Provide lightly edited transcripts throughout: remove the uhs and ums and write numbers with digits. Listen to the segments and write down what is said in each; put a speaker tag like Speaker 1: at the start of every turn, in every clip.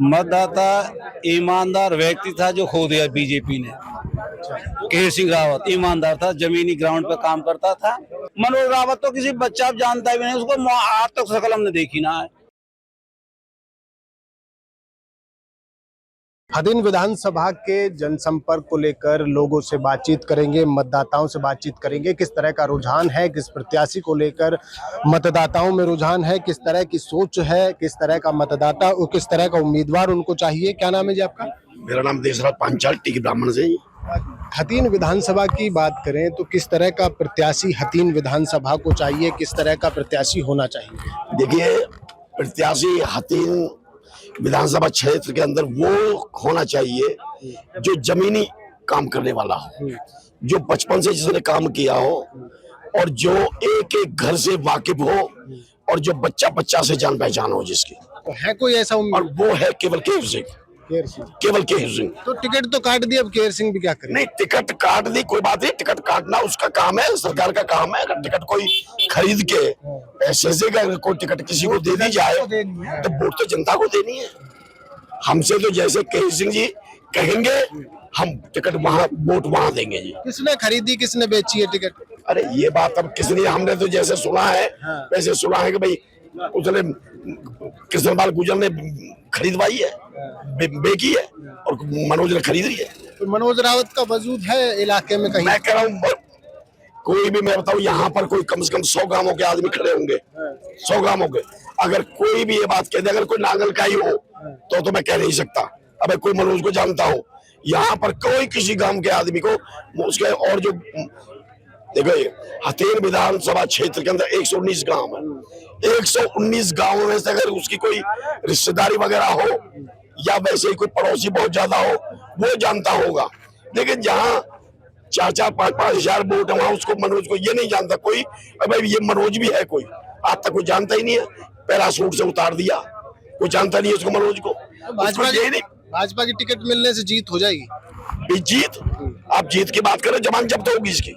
Speaker 1: मतदाता ईमानदार व्यक्ति था जो खो दिया बीजेपी ने। केहर सिंह रावत ईमानदार था, जमीनी ग्राउंड पे काम करता था। मनोज रावत तो किसी बच्चा जानता भी नहीं, उसको आज तक शकल हमने देखी ना है।
Speaker 2: हथीन विधानसभा के जनसंपर्क को लेकर लोगों से बातचीत करेंगे, मतदाताओं से बातचीत करेंगे। किस तरह का रुझान है, किस प्रत्याशी को लेकर मतदाताओं में रुझान है, किस तरह की सोच है, किस तरह का मतदाता और किस तरह का उम्मीदवार उनको चाहिए। क्या नाम है जी आपका?
Speaker 3: मेरा नाम देशराज पांचाल, टीकी ब्राह्मण से।
Speaker 2: हथीन विधानसभा की बात करें तो किस तरह का प्रत्याशी हथीन विधानसभा को चाहिए, किस तरह का प्रत्याशी होना चाहिए?
Speaker 3: देखिए, प्रत्याशी हथीन विधानसभा क्षेत्र के अंदर वो होना चाहिए जो जमीनी काम करने वाला हो, जो बचपन से जिसने काम किया हो और जो एक एक घर से वाकिफ हो और जो बच्चा बच्चा से जान पहचान हो जिसकी।
Speaker 2: तो है कोई ऐसा
Speaker 3: और वो है केवल केहर सिंह, केवल केहर सिंह।
Speaker 2: तो टिकट तो काट दिया, अब केहर सिंह भी क्या करे?
Speaker 3: नहीं, टिकट काट दी, कोई बात नहीं, टिकट काटना उसका काम है, सरकार का काम है। अगर टिकट कोई खरीद के पैसे से अगर कोई टिकट किसी को दे दी जाए तो वोट तो जनता को देनी है। हमसे तो जैसे केहर सिंह जी कहेंगे हम टिकट वहाँ वोट वहाँ देंगे जी।
Speaker 2: किसने खरीदी, किसने बेची है टिकट?
Speaker 3: अरे ये बात अब किसने, हमने तो जैसे सुना है वैसे सुना है कि भाई उसने कृष्णपाल गुर्जर ने खरीदवाई है, बेची है और मनोज ने खरीदी है।
Speaker 2: तो मनोज रावत का वजूद है इलाके में कहीं?
Speaker 3: मैं कह रहा हूँ कोई भी, मैं बताऊँ यहाँ पर कोई कम से कम 100 गांवों के आदमी खड़े होंगे, 100 गांवों के। अगर कोई भी ये बात कह दे, अगर कोई नांगल का ही हो तो मैं कह नहीं सकता। अब कोई मनोज को जानता हो, यहाँ पर कोई किसी गांव के आदमी को उसके, और जो देखो हथीन विधानसभा क्षेत्र के अंदर 119 गांव है, 119 गांवों में से अगर उसकी कोई रिश्तेदारी वगैरह हो या वैसे ही कोई पड़ोसी बहुत ज्यादा हो वो जानता होगा। लेकिन जहाँ 4-5 हजार वोट है वहां उसको, मनोज को ये नहीं जानता कोई। भाई ये मनोज भी है कोई, आज तक कोई जानता ही नहीं है। पैराशूट से उतार दिया, कोई जानता नहीं है उसको, मनोज को।
Speaker 2: भाजपा की टिकट मिलने से जीत हो जाएगी?
Speaker 3: जीत, आप जीत की बात करें, जमान जब्त होगी इसकी।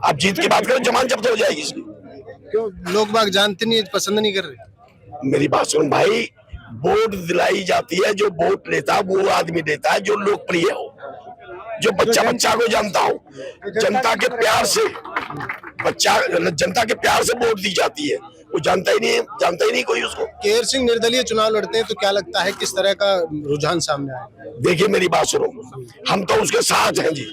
Speaker 3: आप जीत की बात करें, जमान जब्त हो जाएगी इसकी।
Speaker 2: क्यों लोग बाग जानते नहीं है, पसंद नहीं कर रहे?
Speaker 3: मेरी बात सुन भाई, वोट दिलाई जाती है, जो वोट लेता है वो आदमी देता है जो लोकप्रिय हो, जो बच्चा बच्चा को जानता हो, जनता के प्यार से, जनता के प्यार से वोट दी जाती है। वो जानता ही नहीं कोई उसको।
Speaker 2: केहर सिंह निर्दलीय चुनाव लड़ते हैं तो क्या लगता है किस तरह का रुझान सामने आए?
Speaker 3: देखिए मेरी बात सुनो, हम तो उसके साथ हैं जी।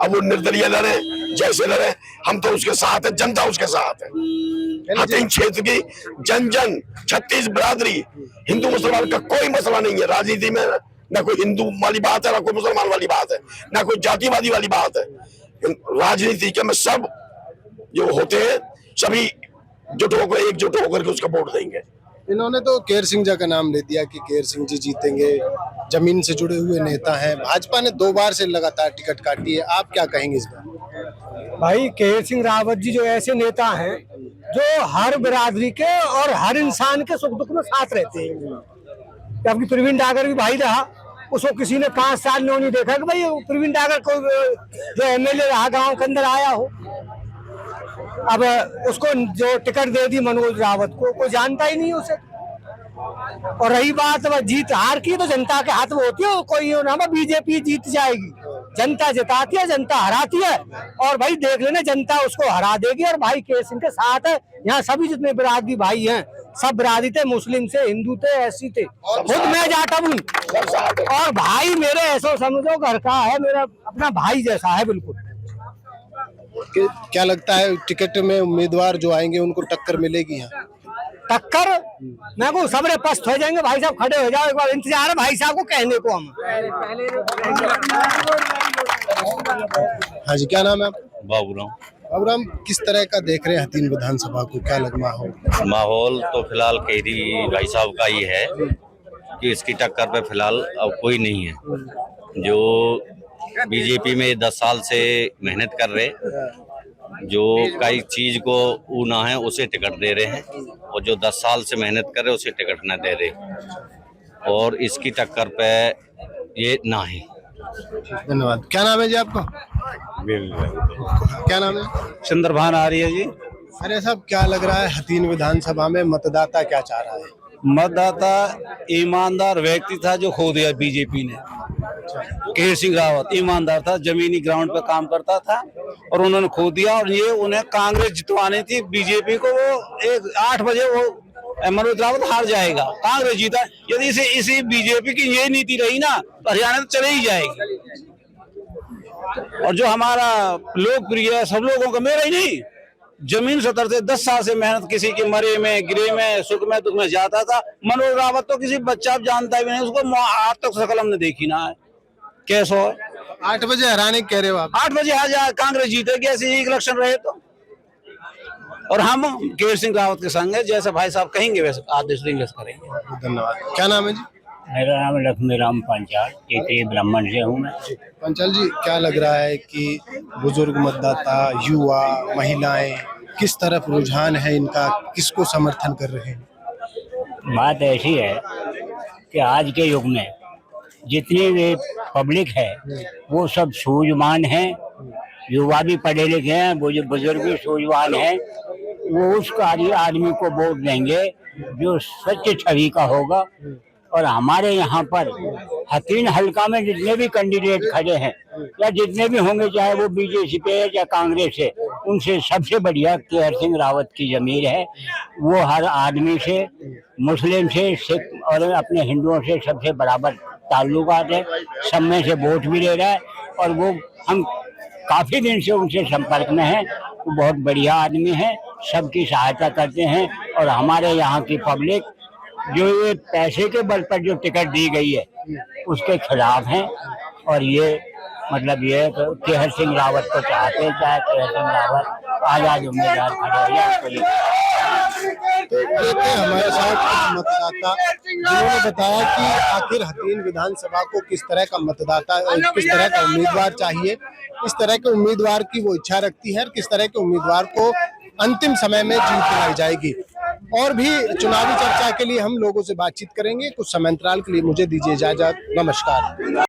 Speaker 3: अब वो निर्दलीय लड़े जैसे लड़े, हम तो उसके साथ है, जनता उसके साथ है। हथीन क्षेत्र की जन जन 36 बिरादरी, हिंदू मुसलमान का कोई मसला नहीं है राजनीति में। ना कोई हिंदू वाली बात है, ना कोई मुसलमान वाली बात है, ना कोई जातिवादी वाली बात है। राजनीति के में सब जो होते हैं सभी जुट होकर, एकजुट होकर के उसका वोट देंगे।
Speaker 2: इन्होंने तो केहर सिंह जी का नाम ले दिया कि केहर सिंह जी जीतेंगे, जमीन से जुड़े हुए नेता हैं। भाजपा ने 2 बार से लगातार टिकट काटी है, आप क्या कहेंगे इस बार?
Speaker 4: भाई केहर सिंह रावत जी जो ऐसे नेता हैं जो हर बिरादरी के और हर इंसान के सुख दुख में साथ रहते हैं। जबकि प्रवीण डागर भी भाई रहा, उसको किसी ने 5 साल नहीं देखा कि भाई प्रवीण डागर कोई जो एमएलए रहा गांव के अंदर आया हो। अब उसको जो टिकट दे दी मनोज रावत को, कोई जानता ही नहीं उसे। और रही बात जीत हार की, तो जनता के हाथ में होती है। कोई ना बीजेपी जीत जाएगी, जनता जिताती है, जनता हराती है। और भाई देख लेना, जनता उसको हरा देगी। और भाई केहर सिंह के साथ है, यहाँ सभी जितने बिरादरी भाई हैं, सब बिरादरी थे, मुस्लिम थे, हिंदू थे, ऐसी थे। खुद मैं जाटा हूँ और भाई मेरे ऐसा समझो घर का है, मेरा अपना भाई जैसा है बिल्कुल।
Speaker 2: क्या लगता है टिकट में उम्मीदवार जो आएंगे उनको टक्कर मिलेगी? यहाँ
Speaker 4: टक्कर मैं को सबरे पस्त हो जाएंगे। भाई साहब खड़े हो जाओ, एक बार इंतजार है भाई साहब को कहने को। हम
Speaker 2: हाँ जी, क्या नाम है?
Speaker 5: बाबूराम।
Speaker 2: बाबूराम, किस तरह का देख रहे हैं हथीन विधानसभा को, क्या लग माहौल?
Speaker 5: माहौल तो फिलहाल केहरी भाई साहब का ही है कि इसकी टक्कर पे फिलहाल अब कोई नहीं है। जो बीजेपी में 10 साल से मेहनत कर रहे, जो कई चीज को वो ना है उसे टिकट दे रहे हैं, और जो 10 साल से मेहनत कर रहे उसे टिकट न दे रहे, और इसकी टक्कर पे ये ना है।
Speaker 2: धन्यवाद। क्या नाम है जी आपका? क्या नाम है?
Speaker 1: चंद्रभान आ रही है जी।
Speaker 2: अरे साहब, क्या लग रहा है हथीन विधानसभा में मतदाता क्या चाह रहा है?
Speaker 1: मतदाता ईमानदार व्यक्ति था जो खो दिया बीजेपी ने। केसरी सिंह रावत ईमानदार था, जमीनी ग्राउंड पे काम करता था और उन्होंने खो दिया। और ये उन्हें कांग्रेस जितवानी थी बीजेपी को। वो 8 बजे वो मनोज रावत हार जाएगा, कांग्रेस जीता। यदि इसी बीजेपी की ये नीति रही ना तो हरियाणा तो चले ही जाएगी। और जो हमारा लोकप्रिय है, सब लोगों का, मेरा ही नहीं, जमीन सतर से 10 साल से मेहनत, किसी के मरे में, गिरे में, सुख में, दुख में जाता था। मनोज रावत तो किसी बच्चा जानता भी नहीं, उसको आज तक शकल हमने देखी ना है। कैसे हो
Speaker 2: 8 बजे हराने कह रहे हो आप?
Speaker 1: 8 बजे हजार कांग्रेस जीतेगी, ऐसे ही इलेक्शन रहे तो। और हम केसरी सिंह रावत के संग है, जैसे भाई साहब कहेंगे वैसे आदेश देंगे, करेंगे।
Speaker 2: धन्यवाद। क्या नाम है जी?
Speaker 6: मेरा नाम लक्ष्मी राम पंचाल, क्षेत्रीय ब्राह्मण से हूँ मैं।
Speaker 2: पंचाल जी, क्या लग रहा है कि बुजुर्ग मतदाता, युवा, महिलाएं किस तरफ रुझान है इनका, किसको समर्थन कर रहे हैं?
Speaker 6: बात ऐसी है कि आज के युग में जितनी भी पब्लिक है वो सब सूझवान हैं, युवा भी पढ़े लिखे हैं, बुजुर्ग भी सूझवान हैं। वो उस आदमी को वोट देंगे जो सच्ची छवि का होगा। और हमारे यहाँ पर हतीन हल्का में जितने भी कैंडिडेट खड़े हैं या जितने भी होंगे, चाहे वो बीजेपी पे है या कांग्रेस है, उनसे सबसे बढ़िया केसरी सिंह रावत की जमीर है। वो हर आदमी से, मुस्लिम से, सिख और अपने हिंदुओं से सबसे बराबर ताल्लुकात है। सब में से वोट भी ले रहा है और वो हम काफी दिन से उनसे संपर्क में हैं। वो बहुत बढ़िया आदमी है, सबकी सहायता करते हैं। और हमारे यहाँ की पब्लिक जो ये पैसे के बल पर जो टिकट दी गई है उसके खिलाफ हैं। और ये मतलब ये केसरी सिंह रावत को चाहते हैं, चाहे केसरी सिंह रावत आजाद उम्मीदवार खड़े हो
Speaker 2: तो ये थे हमारे साथ कुछ मतदाता जिन्होंने बताया कि आखिर हतीन विधानसभा को किस तरह का मतदाता, किस तरह का उम्मीदवार चाहिए, किस तरह के उम्मीदवार की वो इच्छा रखती है और किस तरह के उम्मीदवार को अंतिम समय में जीत दिलाई जाएगी। और भी चुनावी चर्चा के लिए हम लोगों से बातचीत करेंगे। कुछ समय अंतराल के लिए मुझे दीजिए इजाजत। नमस्कार।